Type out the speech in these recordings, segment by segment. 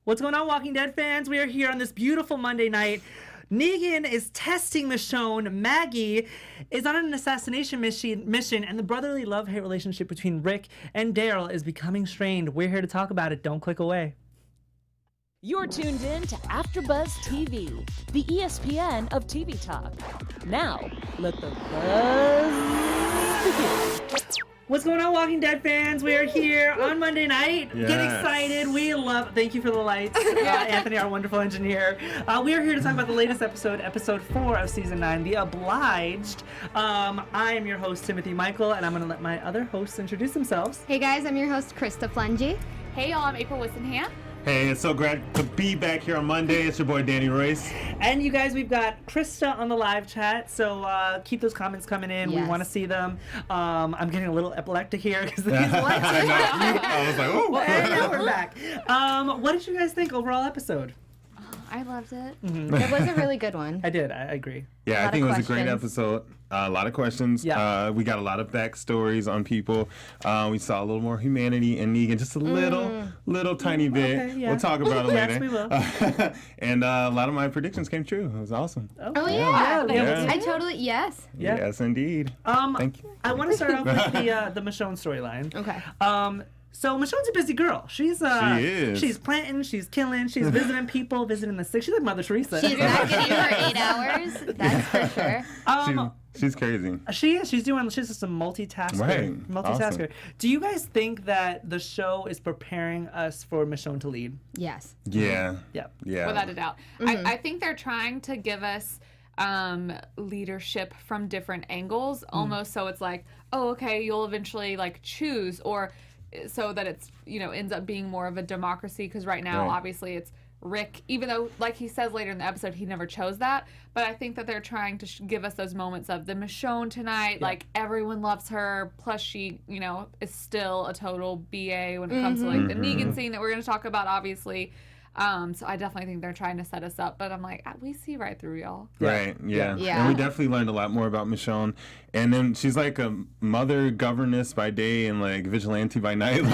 What's going on, Walking Dead fans? We are here on this beautiful Monday night. Negan is testing Michonne. Maggie is on an assassination mission, and the brotherly love-hate relationship between Rick and Daryl is becoming strained. We're here to talk about it. Don't click away. You're tuned in to AfterBuzz TV, the ESPN of TV talk. Now, let the buzz begin. What's going on, Walking Dead fans? We are here on Monday night. Yes. Get excited. We love... Thank you for the lights, Anthony, our wonderful engineer. We are here to talk about the latest episode 4 of Season 9, The Obliged. I am your host, Timothy Michael, and I'm going to let my other hosts introduce themselves. Hey guys, I'm your host, Krista Flentje. Hey y'all, I'm April Whisenhant. Hey, it's so great to be back here on Monday. It's your boy, Danny Royce. And you guys, we've got Krista on the live chat, so keep those comments coming in. Yes. We want to see them. I'm getting a little epileptic here because these I was like, oh. And now we're back. What did you guys think overall episode? I loved it. Mm-hmm. It was a really good one. I did. I agree. Yeah, I think it was a great questions. episode. A lot of questions. Yeah. We got a lot of backstories on people. We saw a little more humanity in Negan, just a little tiny bit. Okay, yeah. We'll talk about it Yes, later. we will. And a lot of my predictions came true. It was awesome. Oh yeah. Yeah. I totally, yes. Yeah. Yes, indeed. Thank you. I want to start off with the Michonne storyline. Okay. So Michonne's a busy girl. She is. She's planting, she's killing, she's visiting people, visiting the sick. She's like Mother Teresa. She's not getting her 8 hours. That's for sure. She's crazy. She is. She's just a multitasker. Right. Multitasker. Awesome. Do you guys think that the show is preparing us for Michonne to lead? Yes. Yeah. Yeah. Yeah. Without a doubt. I think they're trying to give us leadership from different angles, almost so it's like, oh, okay, you'll eventually like choose, or so that it's, ends up being more of a democracy, because right now, Right. obviously, it's Rick, even though, like he says later in the episode, he never chose that. But I think that they're trying to give us those moments of the Michonne tonight, like everyone loves her, plus she, is still a total BA when it comes to like the Negan scene that we're going to talk about, obviously. So I definitely think they're trying to set us up, but I'm like, we see right through y'all. Right, yeah. Yeah. And we definitely learned a lot more about Michonne. And then she's like a mother governess by day and like vigilante by night.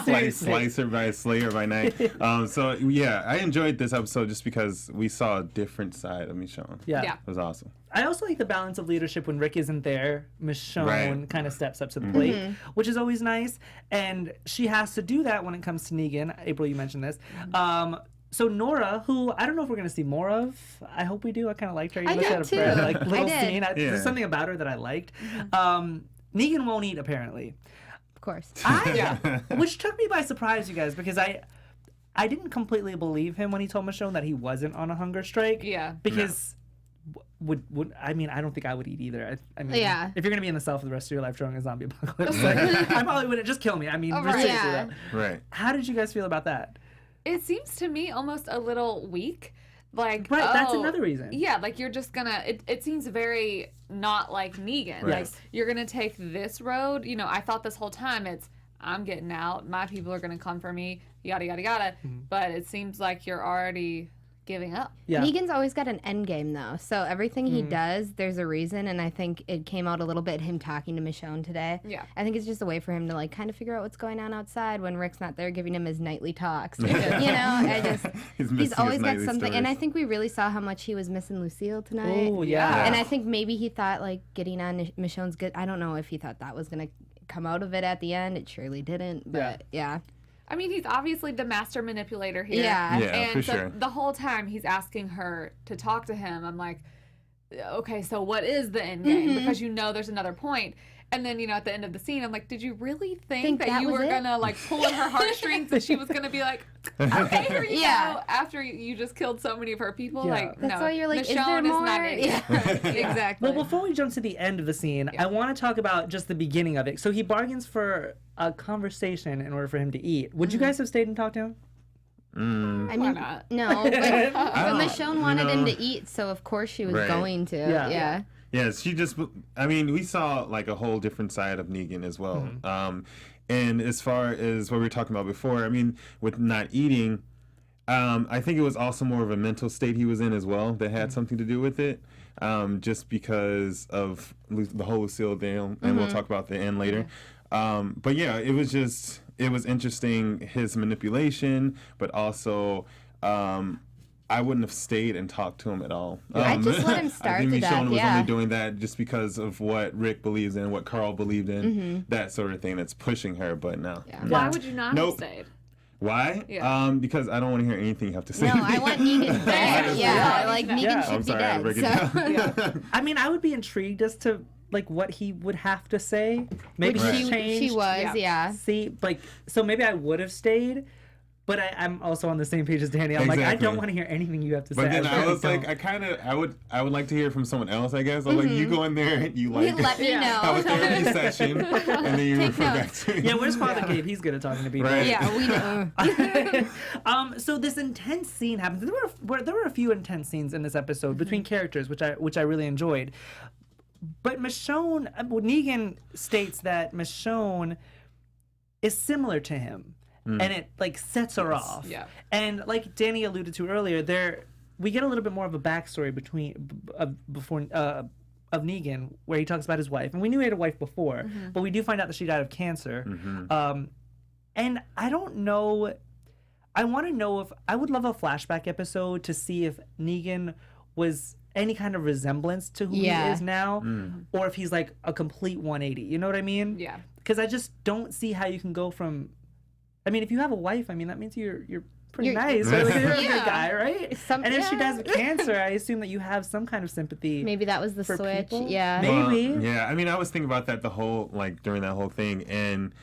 Like slicer by slayer by night. So yeah, I enjoyed this episode just because we saw a different side of Michonne. Yeah. Yeah. It was awesome. I also like the balance of leadership when Rick isn't there. Michonne Right. kind of steps up to the plate, which is always nice. And she has to do that when it comes to Negan. April, you mentioned this. So Nora, who I don't know if we're going to see more of. I hope we do. I kind of liked her. I Even did though too. she had a little I did. scene. Yeah. There's something about her that I liked. Negan won't eat, apparently. Of course. Which took me by surprise, you guys, because I didn't completely believe him when he told Michonne that he wasn't on a hunger strike. Yeah. Because I don't think I would eat either. I mean, Yeah. if you're gonna be in the South for the rest of your life during a zombie apocalypse, like, I probably wouldn't. Just kill me. I mean, Oh, seriously, yeah. though. Right. How did you guys feel about that? It seems to me almost a little weak. Like, Right, that's oh, another reason. Yeah, like you're just gonna, it seems very not like Negan. Right. Like, you're gonna take this road. I thought this whole time I'm getting out, my people are gonna come for me, yada, yada, yada. But it seems like you're already giving up. Yeah. Negan's always got an end game, though. So everything he does, there's a reason. And I think it came out a little bit, him talking to Michonne today. Yeah. I think it's just a way for him to, like, kind of figure out what's going on outside when Rick's not there giving him his nightly talks. He's missing always his got nightly something. And I stories. think we really saw how much he was missing Lucille tonight. Oh, yeah. And I think maybe he thought, like, getting on Michonne's good. I don't know if he thought that was going to come out of it at the end. It surely didn't. But, yeah. I mean, he's obviously the master manipulator here. Yeah. Yeah, And for so sure. the whole time he's asking her to talk to him, I'm like, okay, so what is the end game? Because there's another point. And then, at the end of the scene, I'm like, did you really think that you was were it? going to, like, pull in her heartstrings and she was going to be like, okay, here you Yeah. go, after you just killed so many of her people? Yeah. Like, That's no. why you're like, is there Michonne more? not it. Yeah, exactly. Well, before we jump to the end of the scene, I want to talk about just the beginning of it. So he bargains for a conversation in order for him to eat. Would you guys have stayed and talked to him? I Why mean, not? no, but Michonne wanted him know. to eat, so of course she was Right. going to. Yeah. Yeah. Yeah, we saw like a whole different side of Negan as well. And as far as what we were talking about before, I mean, with not eating, I think it was also more of a mental state he was in as well that had something to do with it. Just because of the whole Lucille deal, and we'll talk about the end later. But yeah, it was just it was interesting, his manipulation, but also I wouldn't have stayed and talked to him at all. I just let him I starve think to death, Michonne was yeah. only doing that just because of what Rick believes in, what Carl believed in, that sort of thing that's pushing her. But no. Yeah. Why would you not Nope. have stayed? Why? Yeah. Because I don't want to hear anything you have to say. No, I want Negan dead. Yeah, like Negan Yeah. should I'm be sorry, I break it dead. down. I mean, I would be intrigued as to like what he would have to say. Maybe Right. he's She changed. was, yeah. See, like, so maybe I would have stayed, but I'm also on the same page as Danny. I'm like, I Exactly. don't want to hear anything you have to But say. then I really was like, don't. I would like to hear from someone else, I guess. I'm like, you go in there and you like Let me have a know. therapy session, and then you Take refer back notes. to me. Yeah, where's Father Gabe? He's good at talking to people. Right. Yeah, we know. So this intense scene happens. There were a few intense scenes in this episode between characters, which I really enjoyed. But Michonne, Negan states that Michonne is similar to him, and it like sets her off. Yeah. And like Danny alluded to earlier, we get a little bit more of a backstory of Negan, where he talks about his wife, and we knew he had a wife before, but we do find out that she died of cancer. And I don't know. I want to know if I would love a flashback episode to see if Negan was any kind of resemblance to who he is now, or if he's like a complete 180. You know what I mean? Yeah. Because I just don't see how you can go from. I mean, if you have a wife, I mean that means you're pretty nice. Right? Like, you're a good Yeah. guy, right? Some- and if she yeah. dies of cancer, I assume that you have some kind of sympathy. Maybe that was the For switch. people? Yeah. Maybe. Well, yeah, I mean, I was thinking about that the whole during that whole thing, and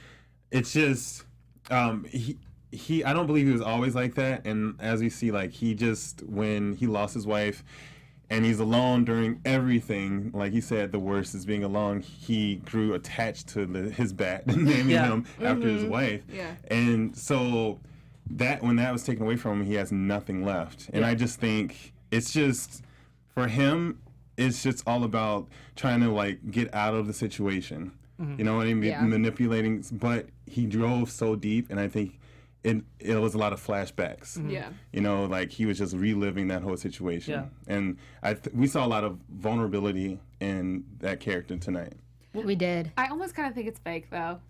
it's just he I don't believe he was always like that, and as we see, like he just when he lost his wife. And he's alone during everything. Like he said, the worst is being alone. He grew attached to his bat, naming him after his wife. Yeah. And so that when that was taken away from him, he has nothing left. And I just think it's just for him, it's just all about trying to like get out of the situation. You know what I mean? Yeah. Manipulating. But he drove so deep, and I think it was a lot of flashbacks. Yeah. You know, like he was just reliving that whole situation. Yeah. And we saw a lot of vulnerability in that character tonight. We did. I almost kind of think it's fake though.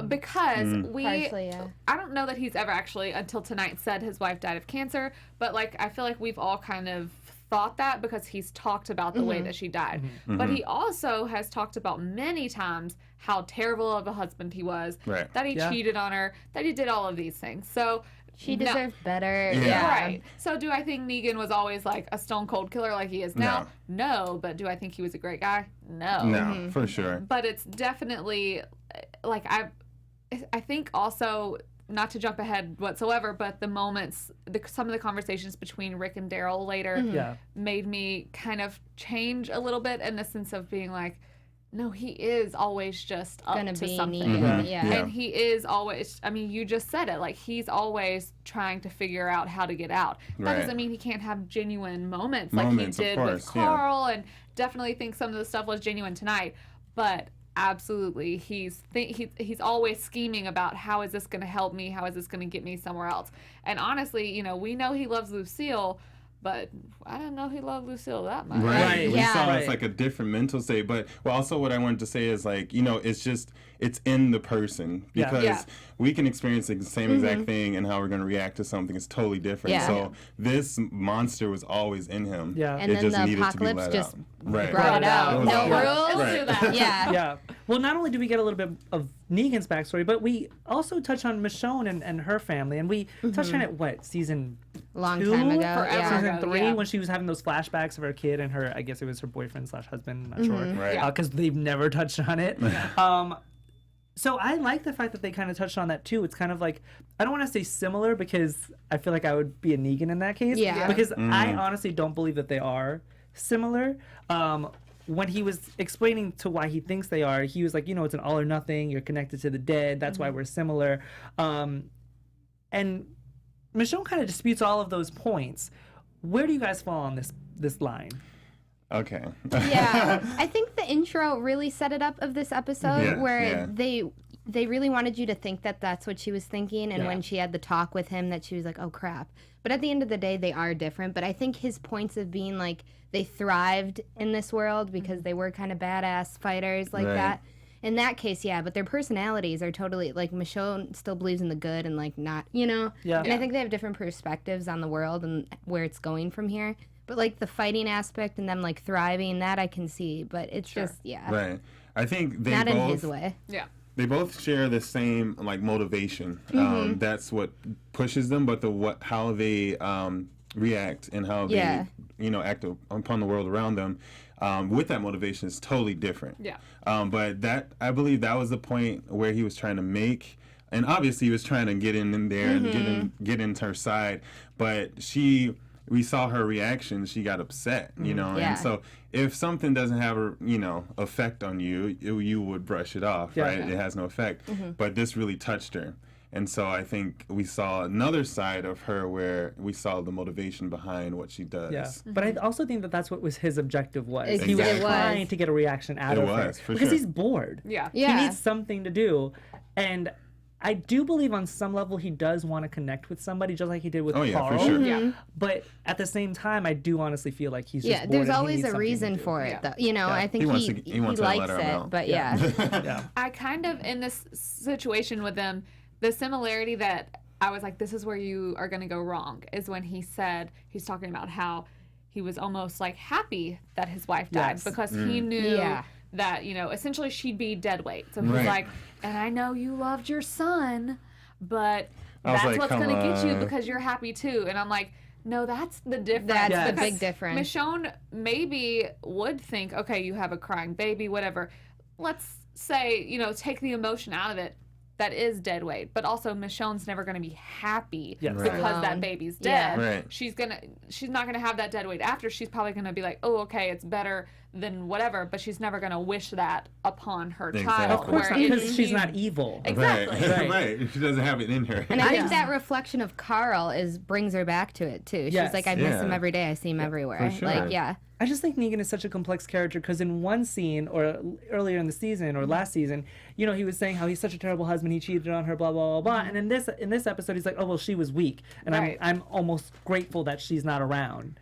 Because Partially, yeah. I don't know that he's ever actually until tonight said his wife died of cancer, but like I feel like we've all kind of thought that because he's talked about the way that she died. But he also has talked about many times how terrible of a husband he was, Right. that he cheated on her, that he did all of these things. So She no- deserved better. Yeah. Yeah. Right. So do I think Negan was always like a stone cold killer like he is now? No. But do I think he was a great guy? No. No, for sure. But it's definitely like I think also, not to jump ahead whatsoever, but the moments, some of the conversations between Rick and Daryl later Yeah. made me kind of change a little bit in the sense of being like, no, he is always just up Gonna to be something. Negan. Mhm. Yeah. Yeah. And he is always, I mean, you just said it, like he's always trying to figure out how to get out. That Right. doesn't mean he can't have genuine moments, Moments, like of he did with course, yeah. Carl, and definitely think some of the stuff was genuine tonight. But absolutely, he's always scheming about how is this going to help me? How is this going to get me somewhere else? And honestly, you know, we know he loves Lucille, but I didn't know he loved Lucille that much. Right. We Yeah. saw Right. it's like a different mental state. But also what I wanted to say is like, you know, it's in the person. Yeah. Because Yeah. we can experience the same exact thing, and how we're going to react to something is totally different. Yeah. So this monster was always in him. Yeah. And It then just the needed to be apocalypse let just out. Right. brought it out. It was No all- rules. Let's do that. Yeah. Yeah. Well, not only do we get a little bit of Negan's backstory, but we also touch on Michonne and her family, and we touched on it. Season Long 2? time ago. Forever Yeah. Season ago, 3, yeah. when she was having those flashbacks of her kid and her, I guess it was her boyfriend / husband, not sure, Right. because they've never touched on it. So I like the fact that they kind of touched on that too. It's kind of like, I don't want to say similar because I feel like I would be a Negan in that case. Yeah. Because I honestly don't believe that they are similar. When he was explaining to why he thinks they are, he was like, you know, it's an all or nothing. You're connected to the dead. That's why we're similar. And Michonne kind of disputes all of those points. Where do you guys fall on this line? Okay. Yeah, I think the intro really set it up of this episode, Yeah, where yeah. they really wanted you to think that that's what she was thinking, and Yeah. when she had the talk with him, that she was like, oh crap. But at the end of the day, they are different. But I think his points of being like they thrived in this world because they were kind of badass fighters like Right. that. in that case, yeah, but their personalities are totally, like, Michonne still believes in the good and, like, not, you know? Yeah. And I think they have different perspectives on the world and where it's going from here. But, like, the fighting aspect and them, like, thriving, that I can see. But it's just, yeah. Right. I think they Not both... in his way. Yeah. They both share the same like motivation. That's what pushes them, but how they react and how they act upon the world around them with that motivation is totally different. Yeah. But I believe that was the point where he was trying to make, and obviously he was trying to get in there and get into her side, but we saw her reaction. She got upset, you know, Yeah. and so if something doesn't have a effect on you, you would brush it off, right? It has no effect. But this really touched her, and so I think we saw another side of her where we saw the motivation behind what she does. Yeah, but I also think that that's what was his objective was. Exactly. He was It was. trying to get a reaction out of her for because sure. he's bored. Yeah. He needs something to do, and I do believe on some level he does want to connect with somebody, just like he did with Oh, yeah, Carl. for sure. Yeah. But at the same time, I do honestly feel like he's just bored there's and he always needs a something to reason do. for it, Yeah. though. You know, I think He wants to likes let her it, know. but Yeah. I kind of, in this situation with them, the similarity that I was like, this is where you are going to go wrong, is when he's talking about how he was almost like happy that his wife died Yes. because he knew Yeah. that, essentially she'd be dead weight. So he's Right. like, and I know you loved your son, but I was that's like, what's come going to get you on. because you're happy too. And I'm like, no, that's the difference. That's Yes. the Because big difference. Michonne maybe would think, okay, you have a crying baby, whatever. Let's say, take the emotion out of it. That is dead weight, but also Michonne's never going to be happy Yes. because Alone. that baby's Yeah. dead. Right. She's not going to have that dead weight after. She's probably going to be like, oh, okay, it's better than whatever, but she's never going to wish that upon her child. Of course not, where because if she's she- not evil. Exactly. Right. Right. Right. She doesn't have it in her. And I think that reflection of Carl brings her back to it too. She's Yes. like, I miss Yeah. him every day. I see him everywhere. for sure. Like, yeah. I just think Negan is such a complex character because in one scene, or earlier in the season, or last season, he was saying how he's such a terrible husband, he cheated on her, blah blah blah blah. And in this episode, he's like, oh well, she was weak, and Right. I'm almost grateful that she's not around.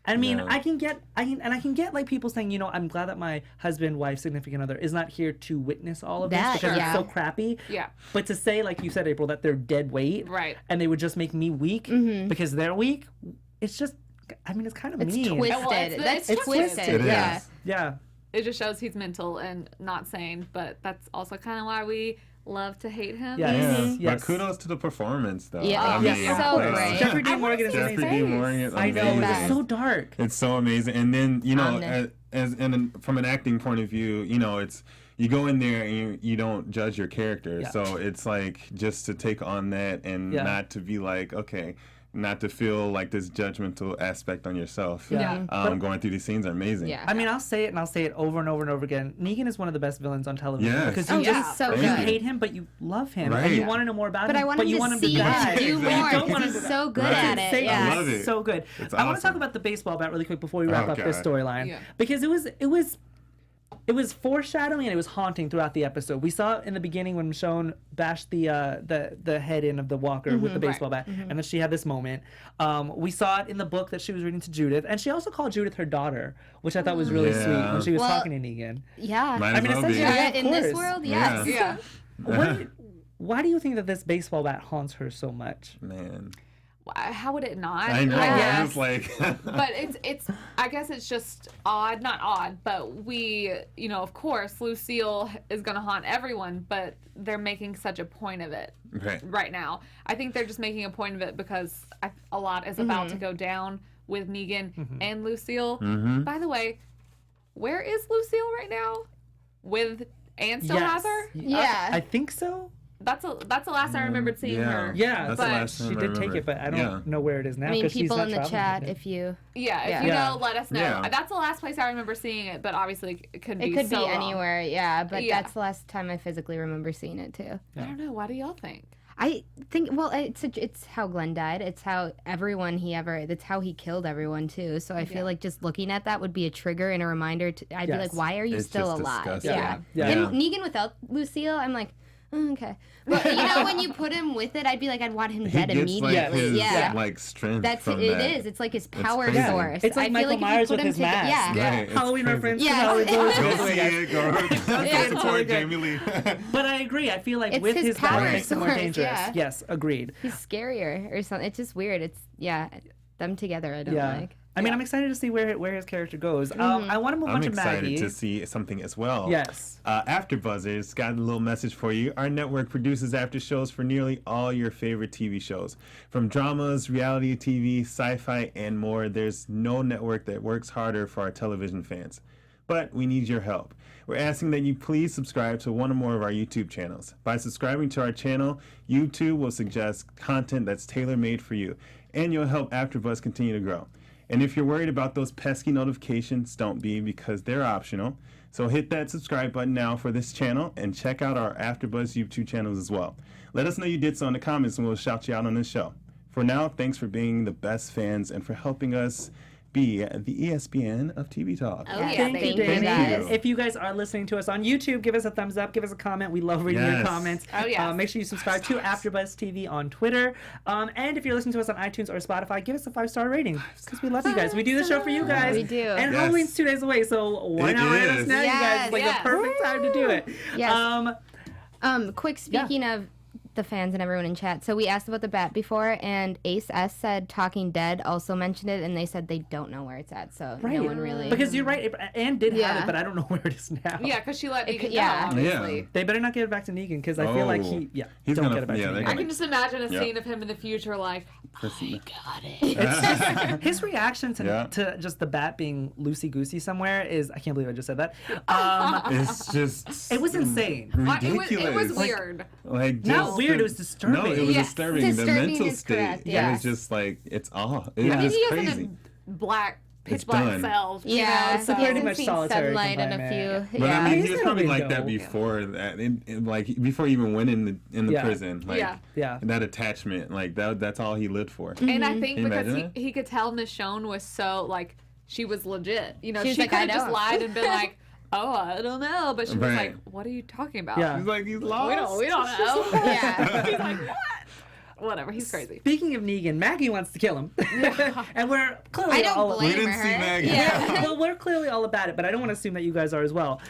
I mean, Yeah. I can get like people saying, I'm glad that my husband, wife, significant other is not here to witness all of this That, because yeah. it's so crappy. Yeah. But to say, like you said, April, that they're dead weight, Right. and they would just make me weak because they're weak, it's just, it's kind of It's mean. twisted. Well, it's That's twisted. twisted. It Yeah. is. Yeah. It just shows he's mental and not sane, but that's also kind of why we love to hate him. Yeah. Yeah. Yes. But kudos to the performance, though. Yeah. I Oh, mean, yeah. So that's- great. Jeffrey I Dean Morgan is wanna see amazing. his Jeffrey Dean face. Morgan is I amazing. know, Best. it's so dark. It's so amazing. And then, Omnis. from an acting point of view, it's you go in there and you don't judge your character. Yeah. So it's like just to take on that and Yeah. not to be like, okay, not to feel like this judgmental aspect on yourself. Yeah. Going through these scenes are amazing. Yeah. I mean, I'll say it and I'll say it over and over and over again. Negan is one of the best villains on television Yes. because Oh, you yeah. just So Thank you you. hate him, but you love him Right. and you Yeah. want to know more about But him. I want but him you to want him see to die. him do Exactly. more You don't because want him he's to- so good Right. at it. Say Yeah. I love it. So good. It's I want to talk awesome. about the baseball bat really quick before we wrap Oh, up this God. storyline Yeah. because it was foreshadowing and it was haunting throughout the episode. We saw it in the beginning when Michonne bashed the head in of the walker with the baseball bat, and then she had this moment. We saw it in the book that she was reading to Judith, and she also called Judith her daughter, which I thought was really Yeah. sweet when she was Well, talking to Negan. Yeah. Might I as mean, well be. essentially, Yeah, of in this course. world, Yeah. yes. Yeah. Why do you think that this baseball bat haunts her so much? Man. How would it not? I know. guess. It's like But it's I guess it's just odd, not odd, but we, of course, Lucille is going to haunt everyone, but they're making such a point of it right now. I think they're just making a point of it because a lot is about to go down with Negan and Lucille. By the way, where is Lucille right now? With Anne still has her? Yeah. I think so. That's the last I remembered seeing her. Yeah, That's the but last time she I did take remember. it, but I don't Yeah. know where it is now. I mean, 'cause she's people not in the traveling chat, with it. if you... Yeah, if Yeah. you Yeah. know, let us know. Yeah. That's the last place I remember seeing it, but obviously it could be It could so be wrong. anywhere, yeah, but Yeah. that's the last time I physically remember seeing it, too. I don't know. What do y'all think? I think, well, it's how Glenn died. It's how that's how he killed everyone, too. So I feel like just looking at that would be a trigger and a reminder. I'd be Yes. like, why are you It's still just alive? disgusting. Yeah. Yeah. And Negan without Lucille, I'm like, okay. But you know, when you put him with it, I'd be like, I'd want him He dead gets immediately. like his yeah. like strength That's from it. that. Is. It's like his power crazy. source. It's like I feel Michael like if you Myers put with him his together, mask. yeah. Right, it's Halloween crazy. reference. Yes. Halloween Village, Go by the way, see guys. it. Go it's support really good. Jamie Lee. But I agree. I feel like It's with his his power, power it makes him more source, dangerous. yeah. Yes, agreed. He's scarier or something. It's just weird. It's them together. I don't Yeah. like. I mean, I'm excited to see where his character goes. I want to move on I'm to excited Maggie. to see something as well. Yes. AfterBuzzers got a little message for you. Our network produces after shows for nearly all your favorite TV shows. From dramas, reality TV, sci-fi, and more, there's no network that works harder for our television fans. But we need your help. We're asking that you please subscribe to one or more of our YouTube channels. By subscribing to our channel, YouTube will suggest content that's tailor-made for you, and you'll help AfterBuzz continue to grow. And if you're worried about those pesky notifications, don't be, because they're optional. So hit that subscribe button now for this channel and check out our AfterBuzz YouTube channels as well. Let us know you did so in the comments and we'll shout you out on this show. For now, thanks for being the best fans and for helping us be the ESPN of TV Talk. Oh, yeah. Thank you, Thank you, Danny. guys. If you guys are listening to us on YouTube, give us a thumbs up, give us a comment. We love reading your Yes. comments. Oh, yes. Make sure you subscribe to AfterBuzz TV on Twitter. And if you're listening to us on iTunes or Spotify, give us a 5-star rating because we love you guys. We do the show for you guys. We do. And Yes. Halloween's 2 days away, so why It not write us is. now, you guys? Yes. It's like Yes. the perfect time to do it. Yes. Quick, speaking of the fans and everyone in chat, so we asked about the bat before, and Ace S said Talking Dead also mentioned it, and they said they don't know where it's at, so Right. no one really. Because you're right, Anne did have Yeah. it, but I don't know where it is now. Yeah, because she let It Negan could- know, yeah. obviously. Yeah. They better not give it back to Negan because I feel like Oh. He's don't gonna- get it back yeah, to they're Negan. I can just imagine a Yeah. scene of him in the future, like, His reaction to, Yeah. to just the bat being loosey goosey somewhere is, I can't believe I just said that. It's just It was insane. ridiculous. it was weird. Like, Not just- weird, it was disturbing. No, it was Yes. disturbing. The Disturbing mental is state. correct, It yes. was just like, it's awe. It Yeah. was just He is in crazy. a black, pitch It's black done. cell. you Yeah, know, It's so- pretty hasn't much seen solitary sunlight in a confinement. few. But yeah. I mean, He's he was in a probably like that window. before that, like before he even went in the Yeah. prison. Like, Yeah. Yeah. that attachment, like that's all he lived for. And I think Can you because imagine he could tell Michonne was so, like, she was legit. You know, She was she like, could "I have just don't." lied and been like, oh, I don't know. But she was Right. like, what are you talking about? Yeah. He's like, he's lost. We don't know. Yeah. He's like, what? Whatever, he's crazy. Speaking of Negan, Maggie wants to kill him. And we're clearly I don't all blame We didn't her. see Maggie. Yeah. well, we're clearly all about it, but I don't want to assume that you guys are as well.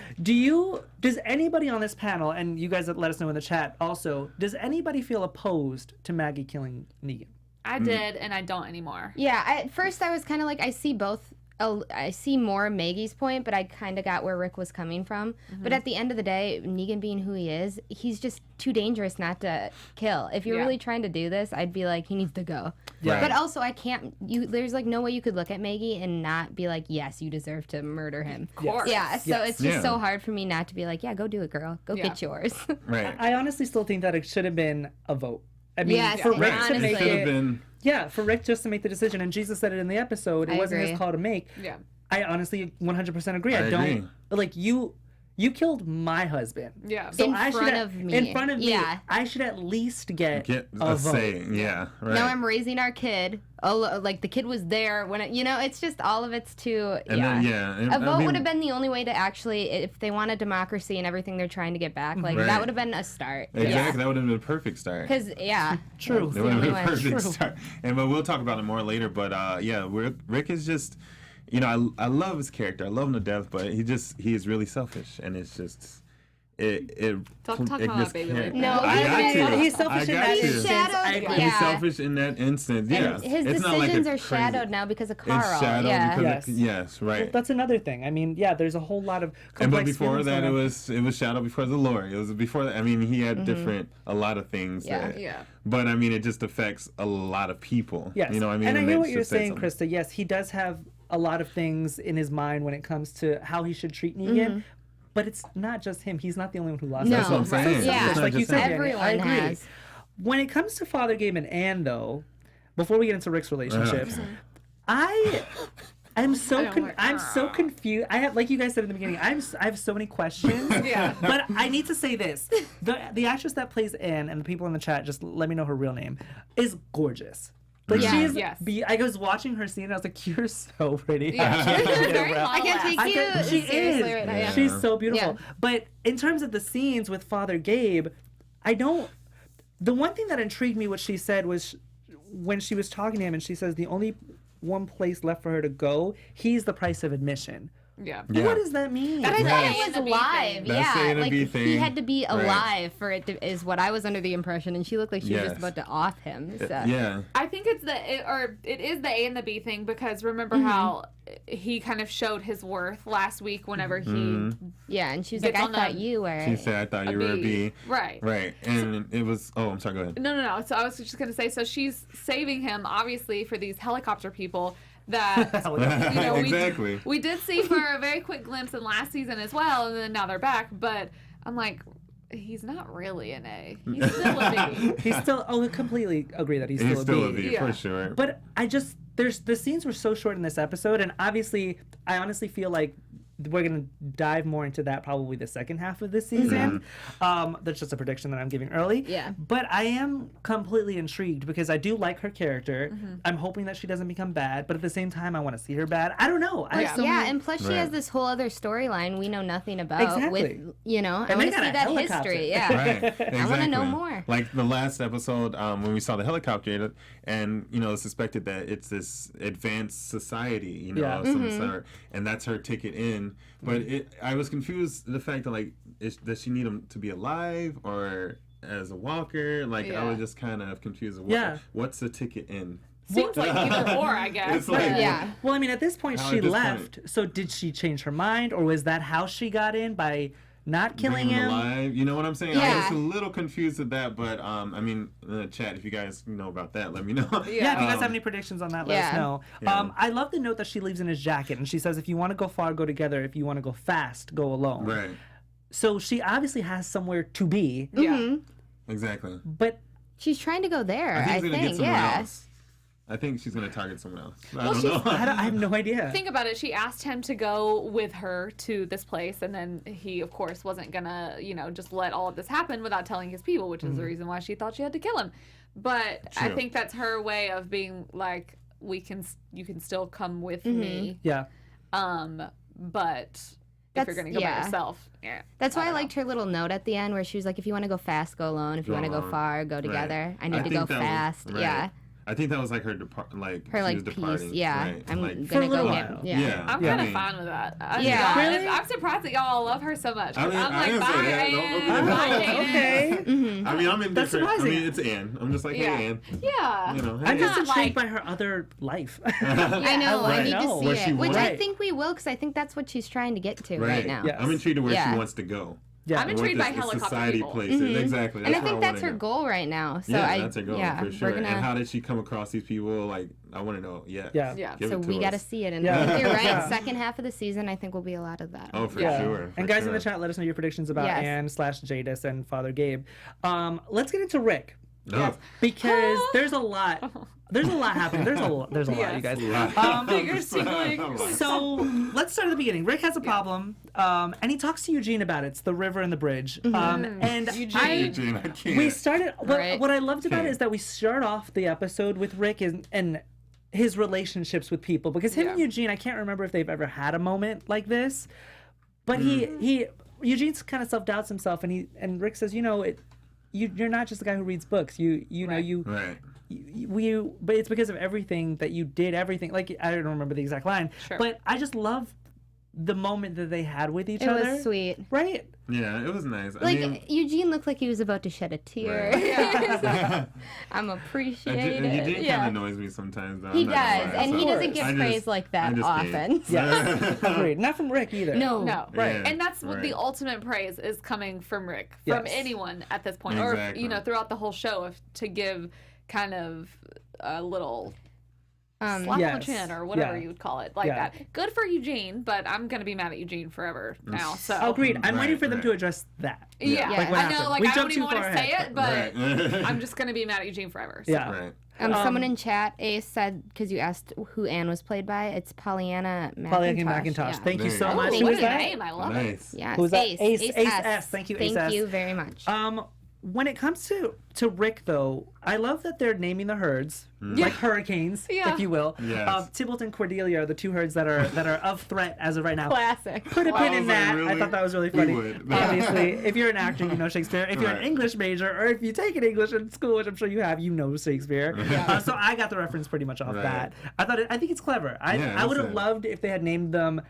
Does anybody on this panel, and you guys let us know in the chat also, does anybody feel opposed to Maggie killing Negan? I did, and I don't anymore. Yeah, at first I was kind of like, I see both. I see more Maggie's point, but I kind of got where Rick was coming from. But at the end of the day, Negan being who he is, he's just too dangerous not to kill. If you're Yeah. really trying to do this, I'd be like, he needs to go. Yeah. But also, I can't. There's like no way you could look at Maggie and not be like, yes, you deserve to murder him. Of course. Yeah, so Yes. it's just Yeah. so hard for me not to be like, yeah, go do it, girl. Go Yeah. get yours. Right. I honestly still think that it should have been a vote. I mean, Yes, for it Rick to honestly- make Could have it, been. yeah, for Rick just to make the decision, and Jesus said it in the episode, it I wasn't his agree. call to make. Yeah. I honestly 100% agree. I don't agree. like you killed my husband. Yeah. So In I should front have- of me. In front of me. Yeah. I should at least get Get a a vote. say. Yeah. Right. Now I'm raising our kid. Oh, like the kid was there when it's just all of it's too. and yeah. then, yeah. and, A I vote mean, would have been the only way to actually, if they want a democracy and everything they're trying to get back, like Right. that would have been a start. Exactly. That would have been a perfect start. Because True. it's It the would have only been a way. perfect True. start. And but we'll talk about it more later. But yeah, Rick is just, I love his character. I love him to death. But he is really selfish, and it's just. Talk it about just that, baby. can't- No, I got to. He's selfish I in got that to. instance. Shadowed- I agree. yeah. He's selfish in that instance. Yeah, And his it's not like decisions a are crazy- shadowed now because of Carl. It's shadowed yeah. because Yes. yes, right. Well, that's another thing. I mean, yeah, there's a whole lot of And but complex before feelings that, going it on. was shadowed before the lore. It was before that. I mean, he had a lot of things. Yeah. that- Yeah. But I mean, it just affects a lot of people. Yes. You know what I mean? And I it hear makes what you're just say saying, something. Krista. Yes, he does have a lot of things in his mind when it comes to how he should treat Negan. But it's not just him. He's not the only one who lost. No. That's what I'm saying. It's Yeah. It's just not like you just said, him. Danny. Everyone I agree. has. When it comes to Father Gabe and Anne, though, before we get into Rick's relationships, I'm so confused. I have, like you guys said in the beginning, I have so many questions. Yeah. But I need to say this: the actress that plays Anne, and the people in the chat, just let me know her real name, is gorgeous. Like Yes. she's, Yes. I was watching her scene, and I was like, "You're so pretty." Yeah. I can't get Very over it. model. I can't take I you can't- she seriously is. right now. Yeah. She's so beautiful. Yeah. But in terms of the scenes with Father Gabe, The one thing that intrigued me, what she said, was when she was talking to him, and she says the only one place left for her to go, he's the price of admission. Yeah. What does that mean? But I Right. thought A it and was the B alive. thing. That's the A Yeah, and the like B he thing. had to be Right. alive for it to, is what I was under the impression, and she looked like she was Yes. just about to off him. So. Yeah. I think it is the A and the B thing, because remember how he kind of showed his worth last week whenever he Yeah, and she was Gets like, I on thought the- you were. She said, I thought you were a B. Right. Right. And it was, oh, I'm sorry, go ahead. No. So I was just gonna say, so she's saving him obviously for these helicopter people that you know, Exactly. we did see for a very quick glimpse in last season as well, and then now they're back. But I'm like, he's not really an A. He's still a B. He's still. Oh, I completely agree that he's He's still a B. Yeah. for sure. But the scenes were so short in this episode, and obviously, I honestly feel like we're gonna dive more into that probably the second half of this season. That's just a prediction that I'm giving early. Yeah. But I am completely intrigued because I do like her character. I'm hoping that she doesn't become bad, but at the same time, I want to see her bad. I don't know. I have so Yeah, many- and plus she Right. has this whole other storyline we know nothing about. Exactly. With, you know, I And want they to got see a that helicopter. history. Yeah. Right. Exactly. I want to know more. Like the last episode, when we saw the helicopter, and suspected that it's this advanced society, Yeah. of some sort, and that's her ticket in. But I was confused the fact that does she need him to be alive or as a walker? Like I was just kind of confused. What's the ticket in? Seems like either or, I guess. It's like, Yeah. Well, I mean, at this point, How she at this left. So did she change her mind, or was that how she got in, by not killing bring him him? alive. You know what I'm saying? I Yeah. was a little confused with that, but I mean, in the chat, if you guys know about that, let me know. Yeah, if you guys Um, have any predictions on that, let us yeah. know. Yeah. I love the note that she leaves in his jacket, and she says, if you want to go far, go together. If you want to go fast, go alone. Right. So she obviously has somewhere to be, Yeah. Exactly. but She's trying to go there, I think I she's gonna think. get someone Yeah. else. I think she's gonna target someone else. I Well, don't she's- know. I have no idea. Think about it. She asked him to go with her to this place, and then he, of course, wasn't gonna, just let all of this happen without telling his people, which is the reason why she thought she had to kill him. But I True. think that's her way of being like, you can still come with me. Yeah. But if That's- you're gonna go yeah. by yourself, yeah. That's why I don't know. liked her little note at the end where she was like, if you want to go fast, go alone. If you Go want to go alone. far, go together. I need to think go that was- fast. right. Yeah. I think that was like her she was Piece. departing. Yeah. Right. I'm Like, For a going to little go while. get. Yeah. I'm Yeah. kind I of mean- fine with that. Yeah. Really? I'm surprised that y'all love her so much. I mean, I'm I like, didn't bye, say that. Don't Ann. get me Bye, wrong. Jaden. Okay. I mean, I'm indifferent. That's I surprising. mean, it's Ann. I'm just like, Yeah. hey, Ann. Yeah. Hey, I'm just not intrigued like- by her other life. I know. I Right. need to What see she it. Which I wants. think we will, because I think that's what she's trying to get to right, Right. now. Yes. I'm intrigued to where Yeah. she wants to go. Yeah. I'm and intrigued what by this helicopter society people. places. Exactly. And I where think that's wanna her go. goal right now. So Yeah, I, that's her goal yeah, for sure. we're gonna. And how did she come across these people? Like, I want to know. Yeah. Yeah. Yeah. Give So it to we got to us. see it, and Yeah. I think you're right. Yeah. Second half of the season, I think will be a lot of that. Oh, for Yeah. sure. And for guys in sure. the chat, let us know your predictions about Yes. Ann/Jadis and Father Gabe. Let's get into Rick. No. Because there's a lot. There's a lot happening. There's a lot, you guys. Fingers tingling. Oh my So let's start at the beginning. Rick has a problem, and he talks to Eugene about it. It's the river and the bridge. And Eugene. I can't. we started. Right. What I loved about it Okay. is that we start off the episode with Rick and his relationships with people, because him and Yeah. Eugene, I can't remember if they've ever had a moment like this, but Mm. he Eugene kind of self doubts himself, and Rick says, you're not just the guy who reads books. You know Right. you. Right. But it's because of everything that you did, everything. Like, I don't remember the exact line, Sure. but I just love the moment that they had with each It other. was sweet. Right? Yeah, it was nice. I Like mean, Eugene looked like he was about to shed a tear. Right. I'm appreciated. Eugene kind Yeah. of annoys me sometimes. Though, He I'm not gonna does, lie. and he So doesn't get I praise just- like I that just often. can't. Yes. Agreed. Not from Rick either. No. No, Right. Yeah, and that's what the right. ultimate praise is coming from Rick, from Yes. anyone at this point, Exactly. or throughout the whole show, to give kind of a little slap on the Yes. chin or whatever Yeah. you would call it, like Yeah. that. Good for Eugene, but I'm gonna be mad at Eugene forever now. So Agreed. I'm waiting Right, for them right. to address that. yeah, Like what I happened. know. Like We I don't jumped even too want to far say ahead. it, but Right. I'm just gonna be mad at Eugene forever. So. Yeah. Right. Someone in chat, Ace said, because you asked who Anne was played by, it's Pollyanna McIntosh. Pollyanna McIntosh. Yeah. Thank you There so you go. much. Oh, Who what was a that? name! I love it. Nice. Yes, Who's that? Ace. Ace Ace S. S. Thank you, Ace Thank S. you very much. when it comes to Rick, though, I love that they're naming the herds like hurricanes, if you will. Yes. Tybalt and Cordelia are the two herds that are of threat as of right now. Classic. Put a pin in that. Really? I thought that was really We funny. would. Obviously, if you're an actor, you know Shakespeare. If you're an Right. English major, or if you take an English in school, which I'm sure you have, you know Shakespeare. So I got the reference pretty much off Right. that. I think it's clever. I would have loved if they had named them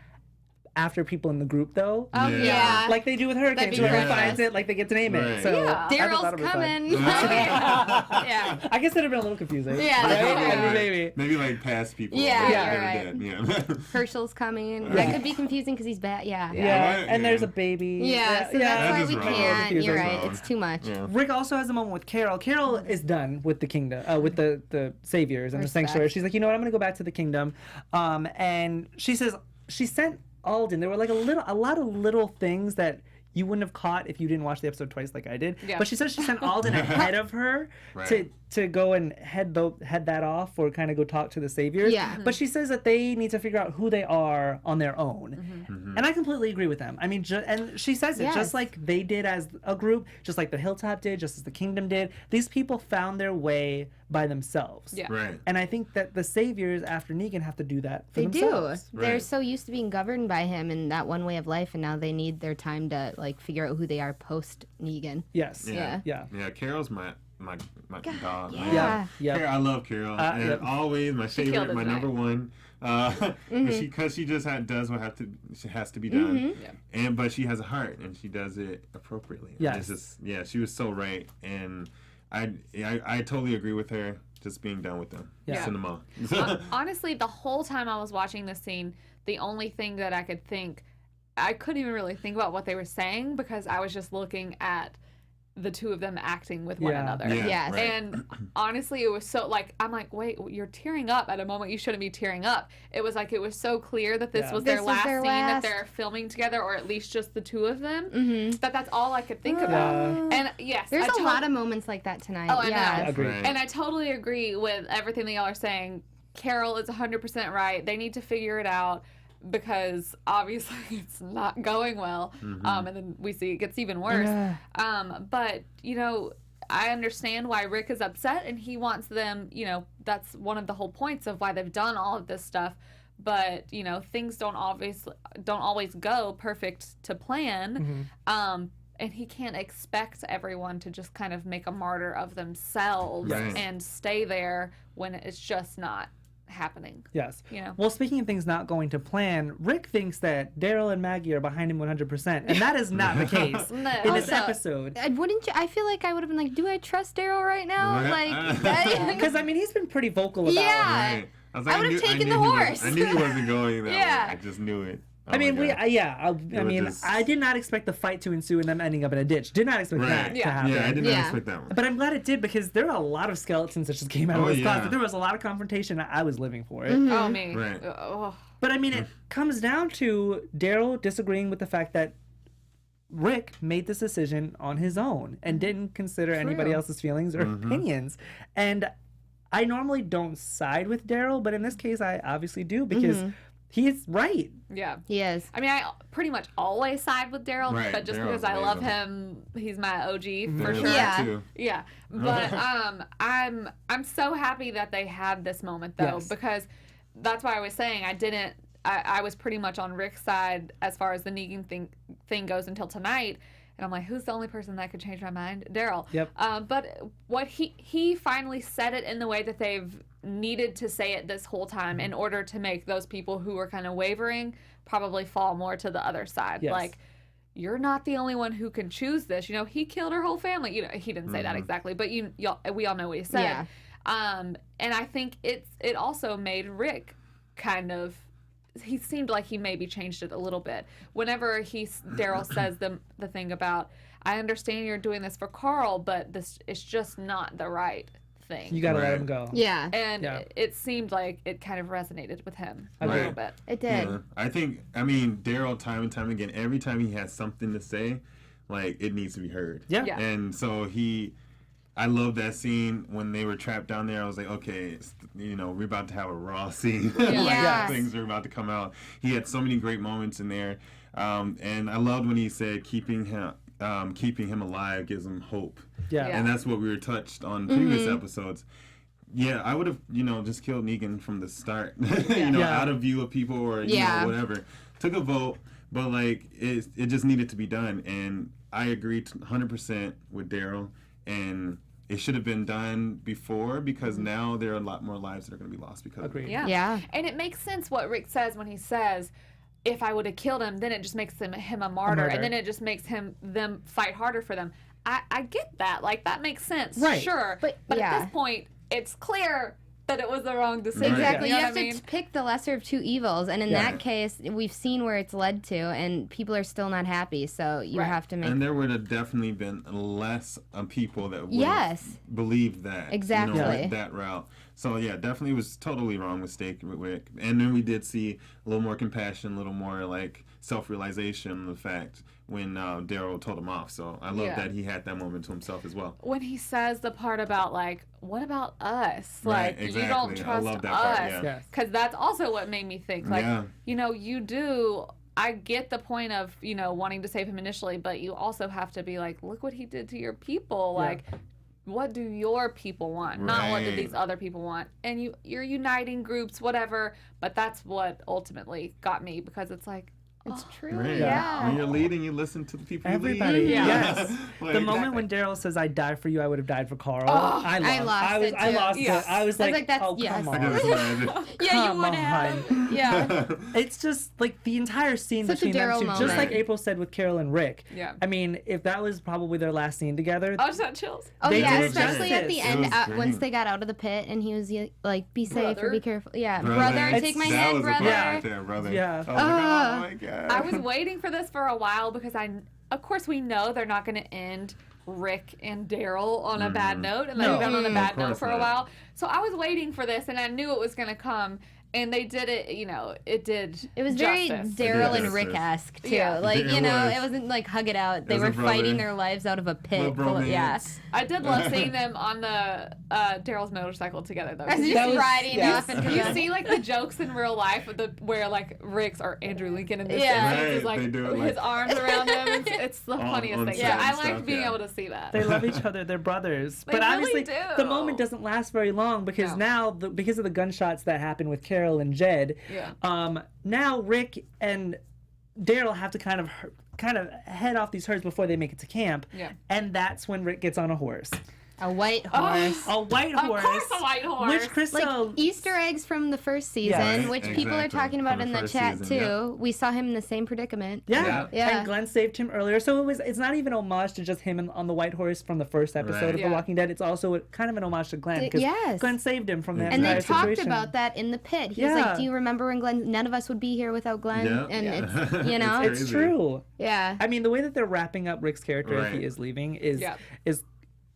after people in the group, though. Oh, Yeah. yeah. Like they do with hurricanes. be Whoever great. finds it, like they get to name it. Right. So Yeah. I thought Daryl's that was fun. coming. Yeah. I guess that'd have been a little confusing. Yeah, Right? that's I mean, maybe. Maybe like past people. Yeah, like, you're that are right. dead. Yeah. Herschel's coming. That could be confusing because he's bad. Yeah. Yeah, Right, and there's yeah. a baby. Yeah, so yeah. that's why That we is wrong. can't. You're Confusing. right. It's too much. Yeah. Rick also has a moment with Carol. Carol is done with the kingdom, with the saviors and the Respect. sanctuary. She's like, you know what? I'm gonna go back to the kingdom. And she says she sent Alden. There were like a lot of little things that you wouldn't have caught if you didn't watch the episode twice like I did. Yeah. But she says she sent Alden ahead of her Right. to go and head that off or kind of go talk to the saviors. Yeah. But she says that they need to figure out who they are on their own. Mm-hmm. And I completely agree with them. I mean, and she says it Yes. just like they did as a group, just like the Hilltop did, just as the Kingdom did. These people found their way by themselves. Yeah. Right. And I think that the saviors after Negan have to do that for They themselves. do. They're Right. so used to being governed by him and that one way of life, and now they need their time to like figure out who they are post Negan. Yes. Yeah. Yeah. Yeah. Carol's my dog. yeah. Man. Yeah. Carol, I love Carol. And yep. always my killed favorite, it my tonight. number one. Because she just does what has to be done. But she has a heart and she does it appropriately. And Yes. it's just, she was so right. And I totally agree with her. Just being done with them. Yeah. Cinema. Honestly, the whole time I was watching this scene, the only thing that I could think, I couldn't even really think about what they were saying because I was just looking at the two of them acting with one Yeah. another. Yeah, Yes. right. And honestly, it was so I'm like, wait, you're tearing up at a moment you shouldn't be tearing up. It was like, it was so clear that this Yeah. was This their was last their scene that last. they're filming together, or at least just the two of them. Mm-hmm. That's all I could think about. And yes, There's I a lot of moments like that tonight. Oh, I yeah. know. Agreed. Right. And I totally agree with everything that y'all are saying. Carol is 100% right. They need to figure it out because obviously it's not going well. And then we see it gets even worse. But, I understand why Rick is upset and he wants them, that's one of the whole points of why they've done all of this stuff. But, things don't always go perfect to plan. And he can't expect everyone to just kind of make a martyr of themselves Right. and stay there when it's just not happening. Yes. You know? Well, speaking of things not going to plan, Rick thinks that Daryl and Maggie are behind him 100%, and that is not the case No. in this Also- episode. Wouldn't you? I feel like I would have been like, do I trust Daryl right now? Right. Like, that, Because I mean, he's been pretty vocal about Yeah. Right. I was I would've knew- taken knew the he was- horse. I knew he wasn't going that Yeah. way. I just knew it. Oh I mean, my God. I did not expect the fight to ensue and them ending up in a ditch. Did not expect that to Yeah. happen. Yeah, I did not Yeah. expect that one. But I'm glad it did because there are a lot of skeletons that just came out of Oh, this yeah. closet. There was a lot of confrontation. I was living for it. Oh, me. Right. Oh. But I mean, it comes down to Daryl disagreeing with the fact that Rick made this decision on his own and didn't consider anybody else's feelings or opinions. And I normally don't side with Daryl, but in this case, I obviously do because he's right. Yeah. he is. I mean, I pretty much always side with Daryl, Right, but just Daryl's because I love amazing. him, he's my OG for There's sure. that Yeah. too. Yeah, but I'm so happy that they had this moment though, Yes. because that's why I was saying I was pretty much on Rick's side as far as the Negan thing goes until tonight, and I'm like, who's the only person that could change my mind? Daryl. Yep. But what he finally said it in the way that they've needed to say it this whole time in order to make those people who were kind of wavering probably fall more to the other side. Yes. Like, you're not the only one who can choose this. He killed her whole family. He didn't say that exactly, but we all know what he said. Yeah. And I think it also made Rick kind of, he seemed like he maybe changed it a little bit. Whenever Daryl says the thing about, I understand you're doing this for Carl, but this is just not the right thing. You got to let Right. him go. Yeah, And Yeah. it seemed like it kind of resonated with him a Agreed. little bit. it did. Yeah. I mean, Daryl, time and time again, every time he has something to say, like, it needs to be heard. Yeah. Yeah. And so I love that scene when they were trapped down there. I was like, okay, we're about to have a raw scene. Like, Yes. things are about to come out. He had so many great moments in there. And I loved when he said keeping him alive gives him hope. Yeah. And that's what we were touched on previous episodes. Yeah, I would have, just killed Negan from the start. Yeah. Out of view of people or whatever. Took a vote, but like it just needed to be done, and I agreed 100% with Daryl, and it should have been done before because now there are a lot more lives that are going to be lost because of it. Yeah. And it makes sense what Rick says when he says, if I would have killed him, then it just makes him a martyr, and then it just makes them fight harder for them. I get that. Like, that makes sense. Right. Sure. But at this point, it's clear that it was the wrong decision. Exactly. You You know have what I mean? to pick the lesser of two evils, and in that case, we've seen where it's led to, and people are still not happy. So you have to make. And there would have definitely been less people that would believe that. Exactly. That route. So yeah, definitely was totally wrong mistake with Rick. And then we did see a little more compassion, a little more like self-realization of the fact when Daryl told him off. So I love that he had that moment to himself as well. When he says the part about like, what about us? Right, Like, exactly. you don't trust I love that part, us. Because that's also what made me think, like, you do. I get the point of, wanting to save him initially, but you also have to be like, look what he did to your people. Like, what do your people want? Not what do these other people want? And you're uniting groups, whatever. But that's what ultimately got me, because it's like, it's true. Right. Yeah. When you're leading, you listen to the people Everybody. you lead. Yes. Like, The moment when Daryl says, "I die for you," I would have died for Carl. I lost it, I too. lost it. I was like, that's, oh, come on. Yeah, Come on. Yeah. It's just like the entire scene Such a between them Daryl two, moment. just like April said with Carol and Rick. Yeah. I mean, if that was probably their last scene together, I just had chills. Oh They yeah, did especially at the justice. end, It was great. once they got out of the pit, and he was like, "Be safe or be careful." Yeah, Brother. brother, take my That hand, was the part brother. right there, brother. Yeah. I was like, oh my God. I was waiting for this for a while because of course we know they're not going to end Rick and Daryl on a bad note, and they've No. been on a bad note course for a not. while. So I was waiting for this, and I knew it was going to come. And they did it, it did. It was very justice. Daryl It and did Rick-esque too. Yeah. Like, It it was. wasn't like hug it out. They As were a brother. fighting their lives out of a pit. Little full of- yeah. bromance. I did love seeing them on the Daryl's motorcycle together, though. As You just was- riding yes. off into you the see like the jokes in real life where like Rick's or Andrew Lincoln in this Yeah. instance is Right, like they do it, his like- arms around him. It's the funniest on thing. set Yeah, and I liked stuff, being yeah. able to see that. they love each other. They're brothers. They But really obviously, do. the moment doesn't last very long because No. now, because of the gunshots that happen with Carol and Jed, now Rick and Daryl have to kind of head off these herds before they make it to camp. Yeah. And that's when Rick gets on a horse. a white horse. A white Of horse. course, a white horse. Which Krista... Like Easter eggs from the first season, Yes. which people are Exactly. talking about From in the the first chat season, too. We saw him in the same predicament. Yeah. Yeah. And Glenn saved him earlier. So it's not even homage to just him on the white horse from the first episode Right. of The Walking Dead. It's also kind of an homage to Glenn because Yes. Glenn saved him from that And they entire talked situation. about that in the pit. He was Yeah. like, "Do you remember when Glenn? None of us would be here without Glenn." Yeah. And Yeah. it's It's Crazy. true. yeah. I mean, the way that they're wrapping up Rick's character if Right. he is leaving is Yeah.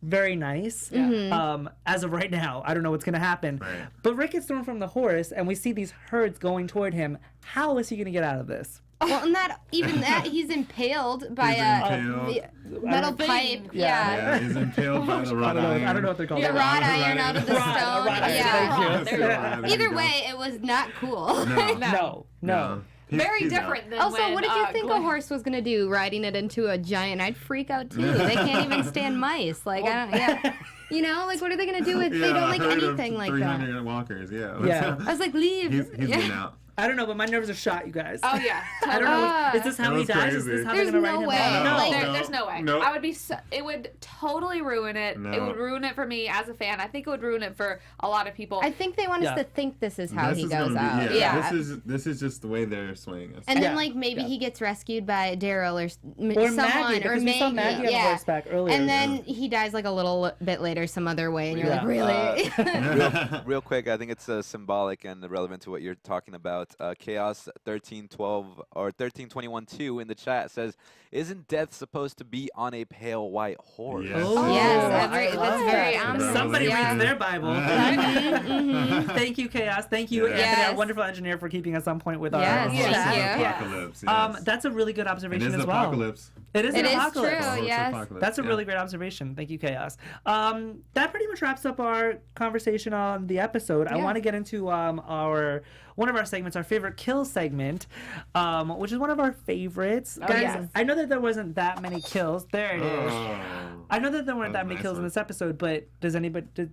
very nice. Mm-hmm. As of right now, I don't know what's going to happen. Right. But Rick gets thrown from the horse, and we see these herds going toward him. How is he going to get out of this? Well, and that he's impaled by He's a impaled. metal Thing. pipe. Yeah. Yeah, he's impaled by the wrought iron. I don't know what they're called. The wrought iron out of the Rod, stone. rod iron, Yeah. thank There you you go. Either way, it was not cool. No. No. Very He's out. different than Also, when, what did you think Glenn- a horse was gonna do riding it into a giant? I'd freak out too. They can't even stand mice. Like, I don't. Yeah. You know, like, what are they gonna do if they don't like I heard of anything like that? 300 walkers, yeah. Yeah. I was like, leave. He's been out. I don't know, but my nerves are shot, you guys. Oh yeah. I don't know. Is this how That he was dies? Is crazy. this how There's they're going to no write him way. off? No. Like, There's no way. Nope. I would be. It would totally ruin it. No. It would ruin it for me as a fan. I think it would ruin it for a lot of people. I think they want us Yeah. to think this is how This he is goes gonna out. be, Yeah. This is just the way they're swaying us. And then, Yeah. like, maybe Yeah. he gets rescued by Daryl or Or someone, Maggie, or because we saw Maggie on yeah. horseback earlier. And then he dies like a little bit later, some other way, and you're like, Yeah. really? Real quick, I think it's symbolic and relevant to what you're talking about. Chaos 1312 or 1321-2 in the chat says, "Isn't death supposed to be on a pale white horse?" Yes. Oh, Yes, I that's love very that. ominous. Somebody Yeah. reads their Bible. Thank you, Chaos. Thank you, Yeah. Anthony, Yes. our wonderful engineer, for keeping us on point with Yes, our thank chat. you. Yeah. Apocalypse. Um, Yes. that's a really good It observation is as the well. apocalypse. It is It an is apocalypse. true. Oh, it's yes. apocalypse, That's a yeah. really great observation. Thank you, Chaos. That pretty much wraps up our conversation on the episode. I Yeah. want to get into one of our segments, our favorite kill segment, which is one of our favorites. Guys, yes. I know that there wasn't that many kills. There it is. Oh. I know that there weren't That that was a many nice kills in one. this episode, but do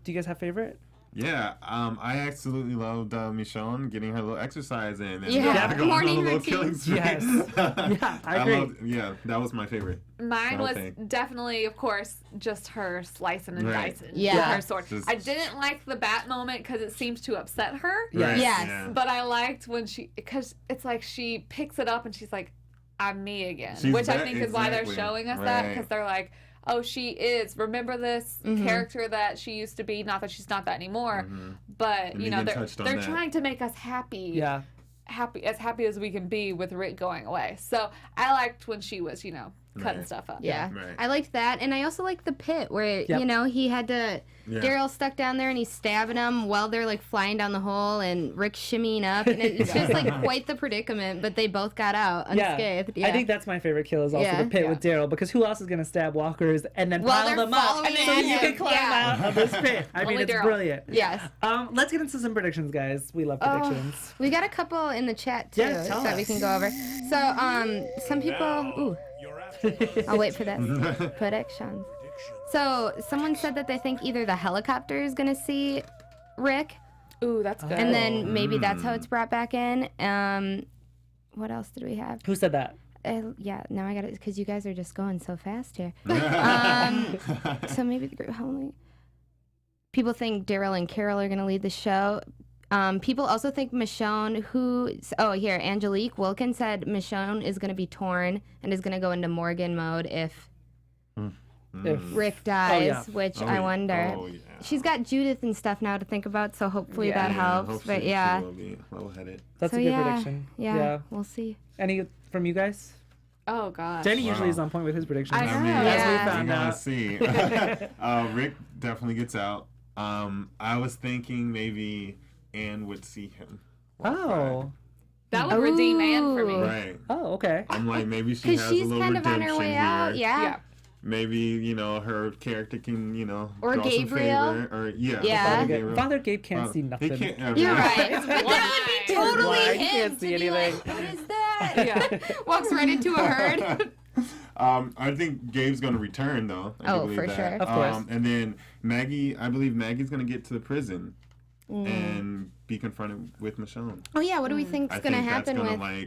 you guys have favorite? Yeah, I absolutely loved Michonne getting her little exercise in. And Yeah, going on morning a little routine. killing spree. Yes. Yeah, I agree. Yeah, that was my favorite. Mine the whole was thing. definitely, of course, just her slicing and Right. dicing Yeah. with her sword. Just- I didn't like the bat moment because it seems to upset her. Yes. Right, Yes. yeah. But I liked when because it's like she picks it up and she's like, I'm me again. She's Which I that- think is why they're exactly. showing us that, Right. because they're like, oh, she is. Remember this character that she used to be? Not that she's not that anymore, but And you know Negan they're touched on they're that. trying to make us happy. Yeah. Happy as we can be with Rick going away. So I liked when she was, cutting Right. stuff up. Yeah, Right. I liked that, and I also liked the pit where Yep. he had to. Yeah. Daryl stuck down there and he's stabbing him while they're like flying down the hole, and Rick shimmying up, and it's just like quite the predicament. But they both got out unscathed. Yeah, I think that's my favorite kill is also Yeah. the pit Yeah. with Daryl, because who else is going to stab walkers and then While pile they're them up following so you him. can climb Yeah. out of this pit? I mean, Only it's Daryl. brilliant. Yes. Let's get into some predictions, guys. We love predictions. We got a couple in the chat too Yeah, tell that we us. can go over. So, some people. Ooh, I'll wait for this. Predictions. So, someone said that they think either the helicopter is gonna see Rick, Ooh, that's good. and then maybe that's how it's brought back in. What else did we have? Who said that? Yeah, now I got it because you guys are just going so fast here. So maybe the group only. People think Daryl and Carol are going to lead the show. People also think Michonne, here, Angelique Wilkins said Michonne is going to be torn and is going to go into Morgan mode if If Rick dies, yeah. which Oh, I yeah. wonder. Oh, yeah. She's got Judith and stuff now to think about, so hopefully Yeah. that helps. hopefully But yeah, she will be level-headed. That's so a good yeah, prediction. Yeah, we'll see. Any from you guys? oh gosh. Danny usually Wow. is on point with his predictions. I know. As we Yeah. found We're gonna out. see. Rick definitely gets out. I was thinking maybe Anne would see him. Oh. That would redeem Anne for me. Ooh. Right. Oh, okay. I'm like, maybe she Because has she's a little kind of on redemption her way here. out. Yeah. Yeah. Maybe, her character can, Or draw Gabriel. some favor. Or, yeah. Yeah. Father Gabriel. Father Gabe can't see He nothing. can't. You're right. It's But that would be blind. totally Blind, he him can't to see be anything. like, what is that? Yeah. Walks right into a herd. I think Gabe's going to return, though. I do Oh, believe for that. sure. Of course. And then I believe Maggie's going to get to the prison and be confronted with Michonne. Oh yeah, what do we think's I gonna think happen that's with? gonna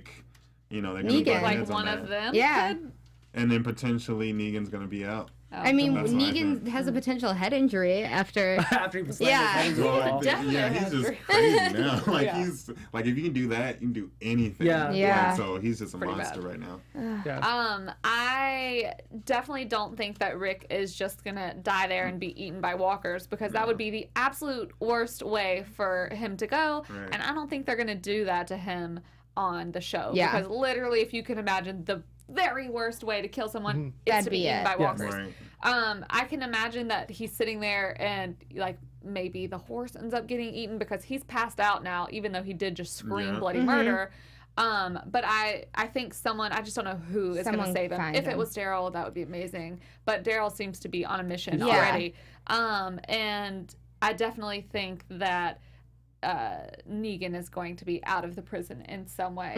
they're gonna Negan. butt Like heads on one that. of them. Yeah. could- And then potentially Negan's gonna be out. I mean, That's what I Negan think. has a potential head injury after. After he was Yeah. his wall. definite yeah, he's hazard. just crazy now. Like Yeah. he's like, if you can do that, you can do anything. Yeah. Yeah. So he's just a Pretty monster bad. right now. Yeah. I definitely don't think that Rick is just gonna die there and be eaten by walkers, because that would be the absolute worst way for him to go. Right. And I don't think they're gonna do that to him on the show. Yeah. Because literally, if you can imagine the very worst way to kill someone, is That'd to be be eaten it. by Yes. walkers. Right. I can imagine that he's sitting there and like maybe the horse ends up getting eaten because he's passed out now, even though he did just scream Yeah. bloody murder. But I think someone, I just don't know who is going to Someone save him. find If him. it was Daryl, that would be amazing. But Daryl seems to be on a mission Yeah. already. And I definitely think that Negan is going to be out of the prison in some way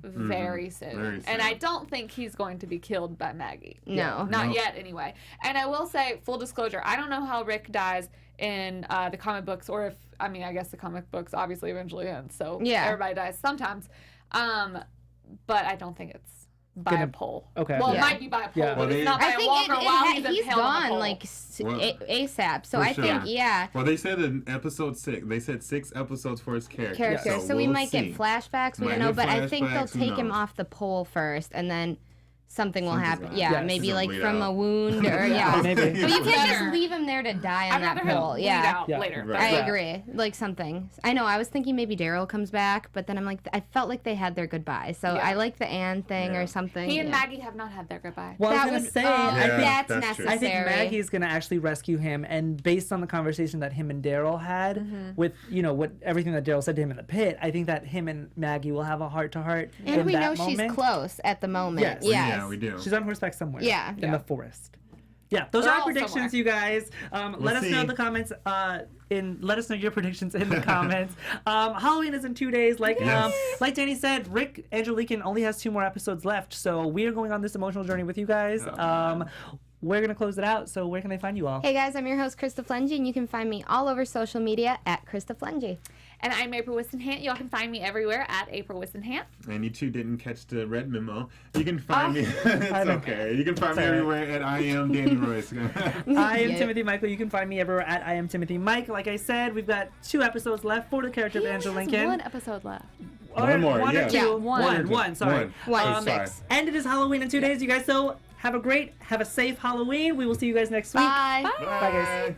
very soon. Very And I soon. don't think he's going to be killed by Maggie. No. Not No. yet, anyway. And I will say, full disclosure, I don't know how Rick dies in the comic books, or if, I guess the comic books obviously eventually end, so Yeah. everybody dies sometimes. But I don't think it's by a Gonna- pole. okay. Well, Yeah. it might be by a pole, Yeah. but Well, it's they- not by I a think walker while he's he's impaled on a gone pole. like Well, ASAP. So for I think sure. Well, they said in episode 6, they said 6 episodes for his character. So we we'll might see. get flashbacks. We Might don't know, get but I think they'll flashbacks, who take him knows? off the pole first, and then something will Something's happen. gonna Yeah, happen. maybe He's gonna like bleed from a out. wound or yeah. Maybe. But you can't Better. just leave him there to die on I'd that rather him pole. bleed Yeah. out Yeah. later. Right. I Yeah. agree. Like something. I know. I was thinking maybe Daryl comes back, but then I'm like, I felt like they had their goodbye. So Yeah. I like the Anne thing Yeah. or something. He and yeah. Maggie have not had their goodbye. Well, I That was would gonna say, oh, I think that's that's true. necessary. I think Maggie's gonna actually rescue him, and based on the conversation that him and Daryl had with what everything that Daryl said to him in the pit, I think that him and Maggie will have a heart to heart. And in we that know moment. she's close at the moment. Yes. Yeah. Yeah, we do. She's on horseback somewhere. Yeah. In the forest. Yeah, those They're are our all predictions, somewhere. you guys. Let us know in see. the comments. Let us know your predictions in the comments. Halloween is in 2 days. Like like Danny said, Rick Angelican only has 2 more episodes left, so we are going on this emotional journey with you guys. We're gonna close it out. So where can they find you all? Hey guys, I'm your host Krista Flentje, and you can find me all over social media at Krista Flentje. And I'm April Whisenhant. Y'all can find me everywhere at April Whisenhant. And you two didn't catch the red memo. You can find me. It's okay. You can find me everywhere at I am Danny Royce. I am Timothy Michael. You can find me everywhere at I am Timothy Mike. Like I said, we've got 2 episodes left for the character of Angela Lincoln. One episode left. One more, One yeah. or 2? Yeah, One. Sorry. One. Sorry. And it is Halloween in 2 days, you guys. So have a safe Halloween. We will see you guys next week. Bye. Bye, guys.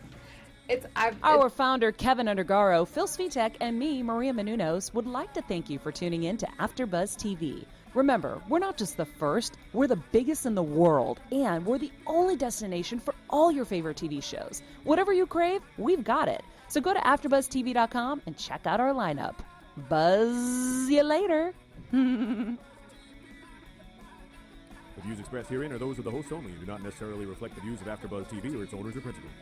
Our founder, Kevin Undergaro, Phil Svitek, and me, Maria Menounos, would like to thank you for tuning in to AfterBuzz TV. Remember, we're not just the first, we're the biggest in the world, and we're the only destination for all your favorite TV shows. Whatever you crave, we've got it. So go to AfterBuzzTV.com and check out our lineup. Buzz you later. The views expressed herein are those of the hosts only and do not necessarily reflect the views of AfterBuzz TV or its owners or principals.